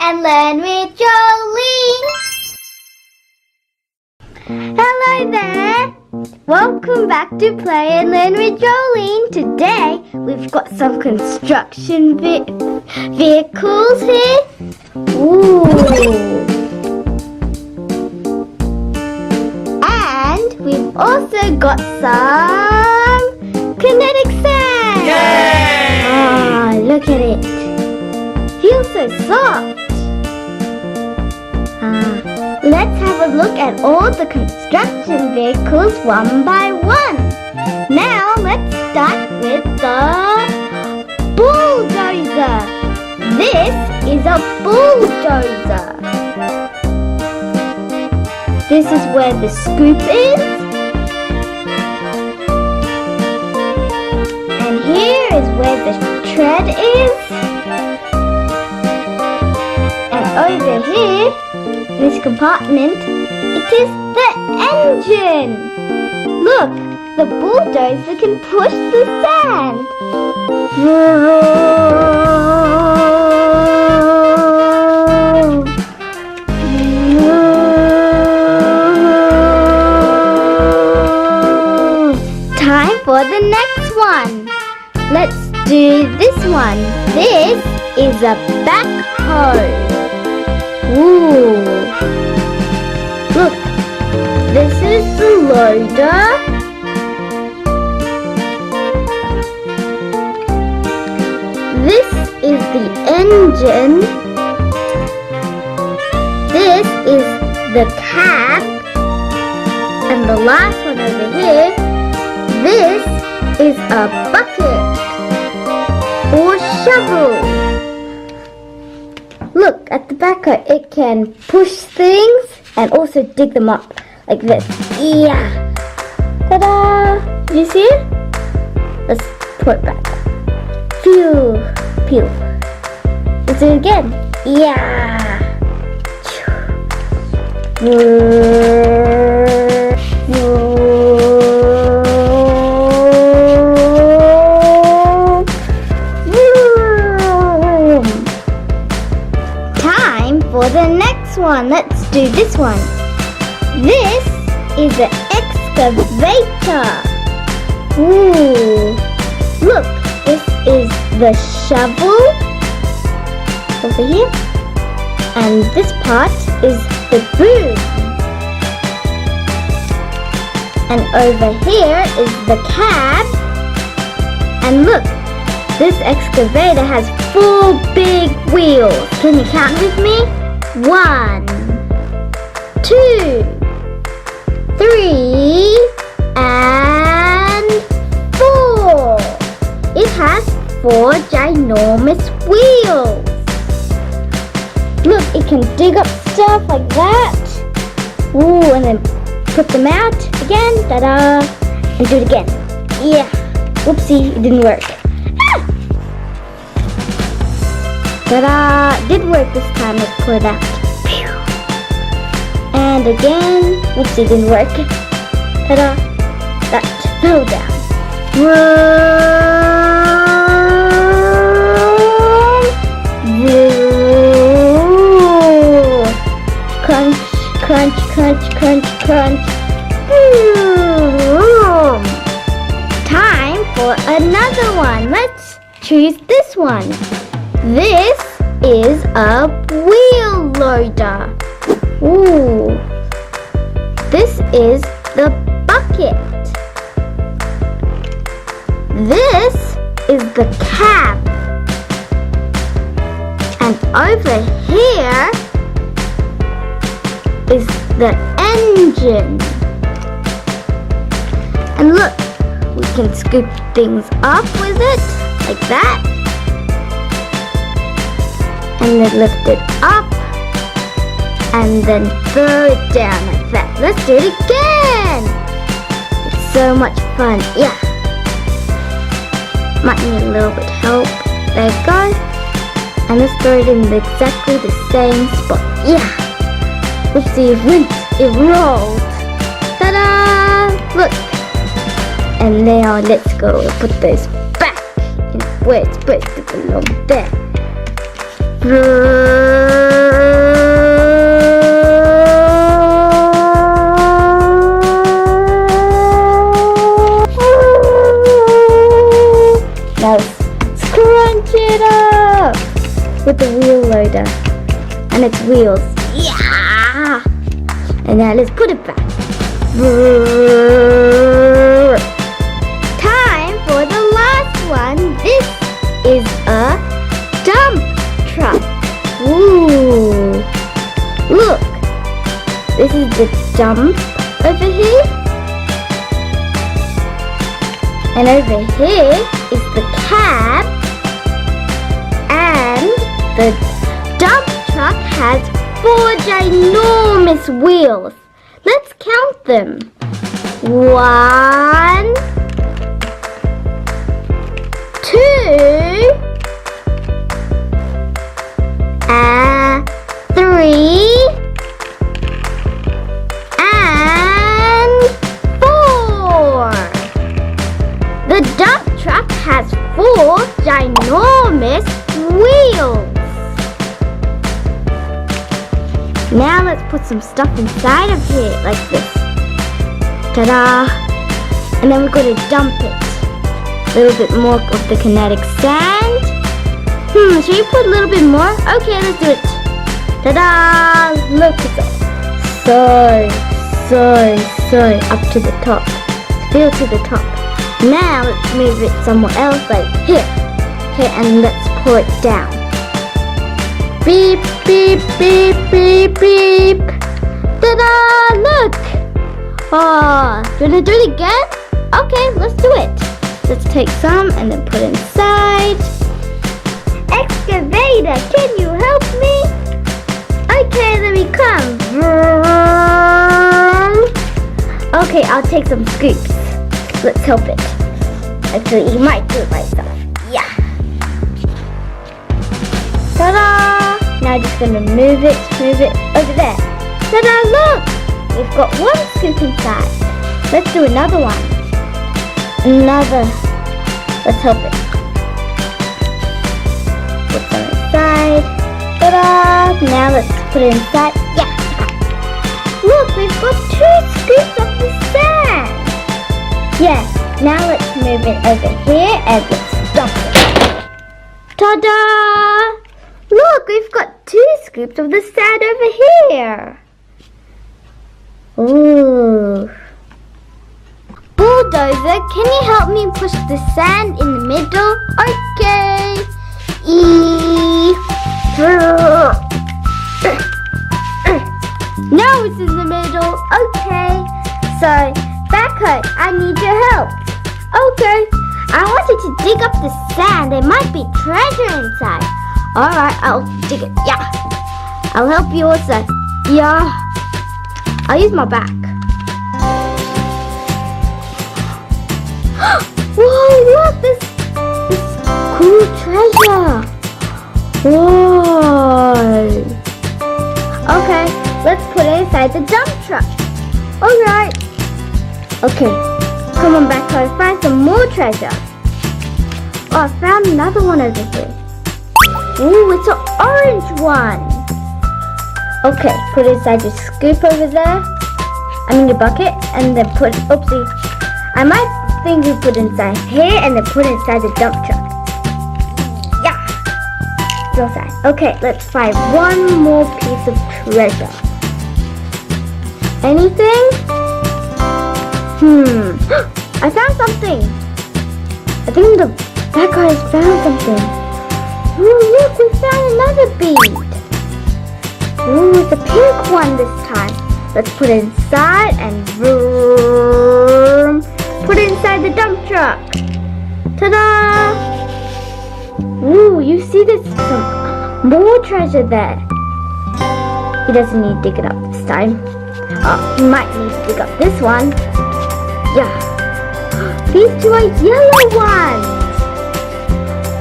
and learn with Jolene. Hello there. Welcome back to Play and Learn with Jolene. Today we've got some construction vehicles here. Ooh. And we've also got some kinetic sand. Yay! Ah, look at it. Feels so soft. Let's have a look at all the construction vehicles one by one. Now let's start with the bulldozer. This is a bulldozer. This is where the scoop is. And here is where the tread is. And over here, this compartment, it is the engine. Look, the bulldozer can push the sand. Time for the next one. Let's do this one. This is a backhoe. Ooh. Look, this is the loader. This is the engine. This is the cab. And the last one over here, this is a bucket or shovel. Look at the backhoe, it can push things and also dig them up like this. Yeah! Ta-da! Do you see it? Let's put it back. Phew! Pew! Let's do it again. Yeah! For the next one, let's do this one. This is the excavator. Ooh. Look, this is the shovel over here. And this part is the boom. And over here is the cab. And look, this excavator has 4 big wheels. Can you count with me? 1, 2, 3, and 4. It has 4 ginormous wheels. Look, it can dig up stuff like that. Ooh, and then put them out again. Ta-da! And do it again. Yeah. Whoopsie, it didn't work. Ta-da! It did work this time. Let's pull it out. Pew. And again. Whoops, it didn't work. Ta-da! That fell down. Crunch, crunch, crunch, crunch, crunch. Time for another one. Let's choose this one. This is a wheel loader. Ooh. This is the bucket. This is the cab. And over here is the engine. And look, we can scoop things up with it, like that. And then lift it up and then throw it down like that. Let's do it again. It's so much fun. Yeah. Might need a little bit help. There you go. And let's throw it in exactly the same spot. Yeah. Oopsie, it went. It rolled. Ta-da! Look. And now let's go and put those back. where it's supposed to belong there. with the wheel loader and its wheels. Yeah! And now let's put it back. Time for the last one. This is a dump truck. Ooh! Look! This is the dump over here. And over here is the cab. And the dump truck has 4 ginormous wheels. Let's count them. 1, 2, 3, and 4. The dump truck has 4 ginormous wheels. Now let's put some stuff inside of here, like this. Ta-da! And then we're going to dump it. A little bit more of the kinetic sand. Should we put a little bit more? Okay, let's do it. Ta-da! Look, it's so up to the top. Feel to the top. Now let's move it somewhere else, like here. Okay, and let's pull it down. Beep, beep, beep, beep, beep. Ta-da! Look! Oh, do you want to do it again? Okay, let's do it. Let's take some and then put it inside. Excavator, can you help me? Okay, let me come. Okay, I'll take some scoops. Let's help it. Actually, he might do it myself. Yeah. Ta-da! Now just gonna move it over there. Ta-da! Look! We've got 1 scoop inside. Let's do another one. Let's help it. Put some inside. Ta-da! Now let's put it inside. Yeah! Look, we've got 2 scoops of the sand. Yes, now let's move it over here and let's dump it. Ta-da! Look, we've got 2 scoops of the sand over here. Ooh. Bulldozer, can you help me push the sand in the middle? Okay. Now it's in the middle. Okay. So, Backhoe, I need your help. Okay. I want you to dig up the sand. There might be treasure inside. Alright, I'll dig it. Yeah. I'll help you also. Yeah. I'll use my back. Whoa, look, this cool treasure. Whoa. Okay, let's put it inside the dump truck. Alright. Okay, come on Backhoe, find some more treasure. Oh, I found another one over here. Ooh, it's an orange one. Okay, put it inside your scoop over there. Your bucket, and then put, oopsie. I might think you put it inside here and then put it inside the dump truck. Yeah. Go inside. Okay, let's find one more piece of treasure. Anything? I found something. I think the Backhoe has found something. Ooh, look, we found another bead. Ooh, it's a pink one this time. Let's put it inside and vroom, put it inside the dump truck. Ta-da! Ooh, you see there's some more treasure there. He doesn't need to dig it up this time. Oh, he might need to dig up this one. Yeah. These 2 are yellow ones.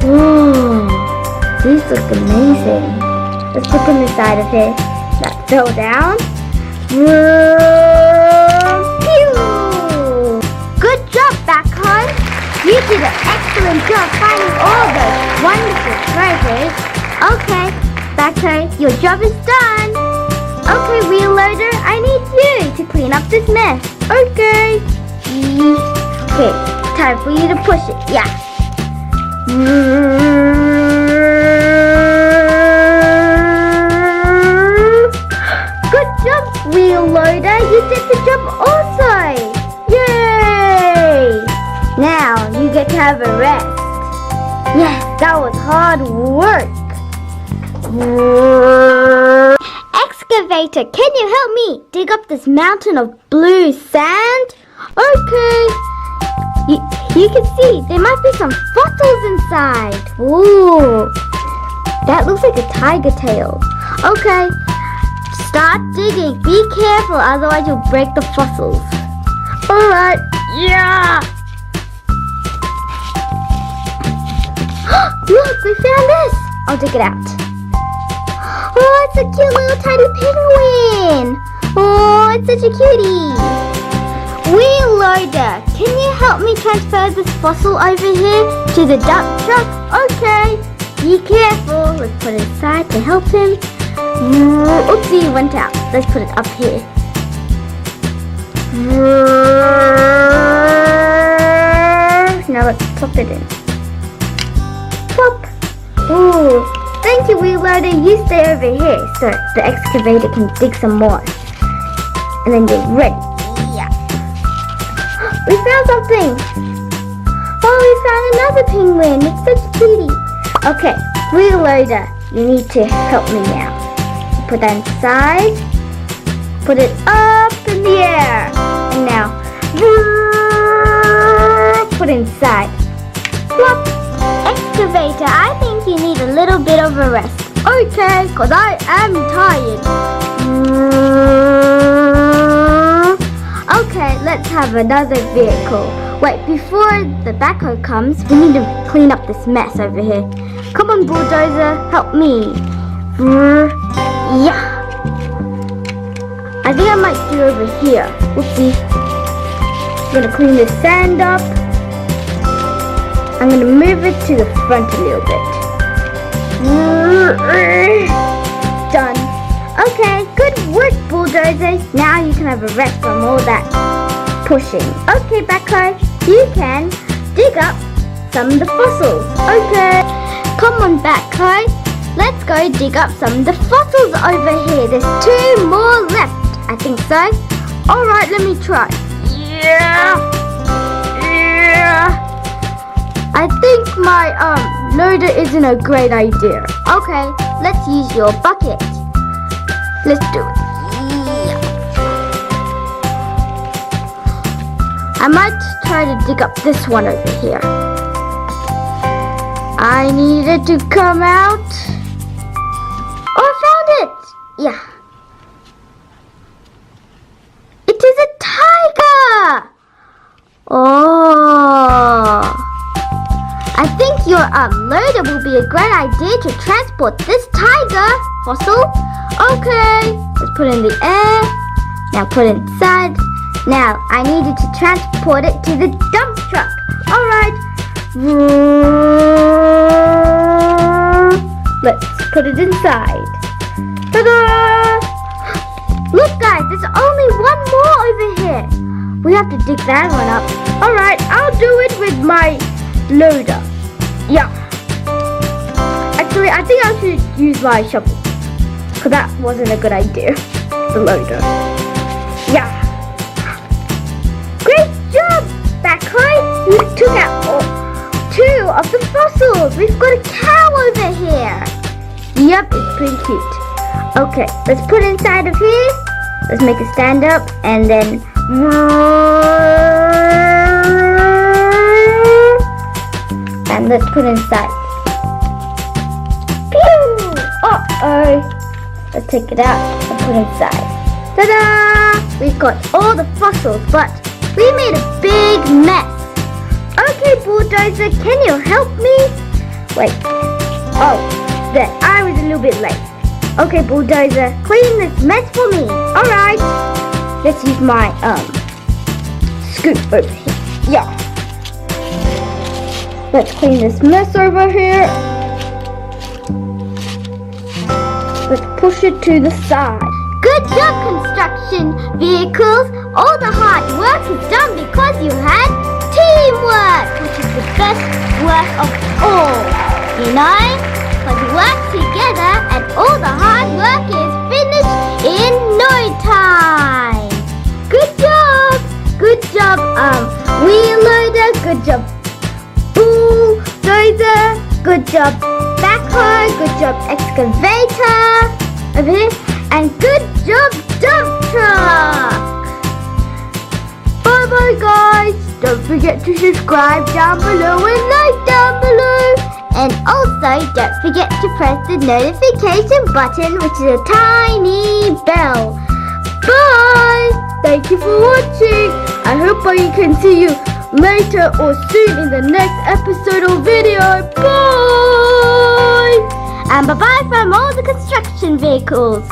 Whoa. These look amazing. Let's put them inside of here. That fell down. Pew! Good job, Backhoe. You did an excellent job finding all those wonderful treasures. Okay, Backhoe, your job is done. Okay, wheel loader, I need you to clean up this mess. Okay. Okay, time for you to push it. Yeah. have a rest. Yes, that was hard work. Excavator, can you help me dig up this mountain of blue sand? Okay. You can see there might be some fossils inside. Ooh, that looks like a tiger tail. Okay, start digging. Be careful, otherwise you'll break the fossils. Alright, yeah. Look, we found this. I'll dig it out. Oh, it's a cute little tiny penguin. Oh, it's such a cutie. Wheel loader, can you help me transfer this fossil over here to the dump truck? Okay, be careful. Let's put it inside to help him. Oopsie, it went out. Let's put it up here. Now let's pop it in. Pop. Ooh, thank you, wheel loader. You stay over here so the excavator can dig some more. And then you're ready. We found something! Oh, we found another penguin! It's such a cutie! Okay, wheel loader, you need to help me now. Put that inside. Put it up in the air. And now, put it inside. Plop! Excavator, I think you need a little bit of a rest. Okay, because I am tired. Okay, let's have another vehicle. Wait, before the backhoe comes, we need to clean up this mess over here. Come on, Bulldozer, help me. Yeah. I think I might do over here. Whoopsie. I'm gonna clean this sand up. I'm gonna move it to the front a little bit. Done. Okay, good work, Bulldozer. Now you can have a rest from all that pushing. Okay, Backhoe, you can dig up some of the fossils. Okay, come on, Backhoe. Let's go dig up some of the fossils over here. There's 2 more left. I think so. Alright, let me try. Yeah. I think my loader isn't a great idea. Okay, let's use your bucket. Let's do it. Yeah. I might try to dig up this one over here. I need it to come out. Oh, I found it! Yeah. It is a tiger! Oh. I think your loader will be a great idea to transport this tiger fossil. Okay, let's put it in the air. Now put it inside. Now I needed to transport it to the dump truck. Alright. Let's put it inside. Ta-da! Look guys, there's only one more over here. We have to dig that one up. Alright, I'll do it with my loader. Yeah. Actually, I think I should use my shovel. Because that wasn't a good idea. The loader. Yeah. Great job, Backhoe. You took out 2 of the fossils. We've got a cow over here. Yep, it's pretty cute. Okay, let's put it inside of here. Let's make it stand up and then... And let's put it inside. Pew! Uh-oh. Let's take it out and put it inside. Ta-da! We've got all the fossils, but we made a big mess. Okay, Bulldozer, can you help me? Wait. Oh, there. I was a little bit late. Okay, Bulldozer, clean this mess for me. Alright. Let's use my, scoop over here. Yeah. Let's clean this mess over here. Let's push it to the side. Good job, construction vehicles. All the hard work is done because you had teamwork, which is the best work of all. You know? Because we work together and all the hard work is finished in no time. Good job. Good job, wheel loader. Good job, Bulldozer. Good job, Backhoe. Good job, Excavator. Over here. And good job, dump truck. Bye bye guys. Don't forget to subscribe down below and like down below. And also don't forget to press the notification button, which is a tiny bell. Bye. Thank you for watching. I hope I can see you later or soon in the next episode or video. Bye. And bye bye from all the construction vehicles.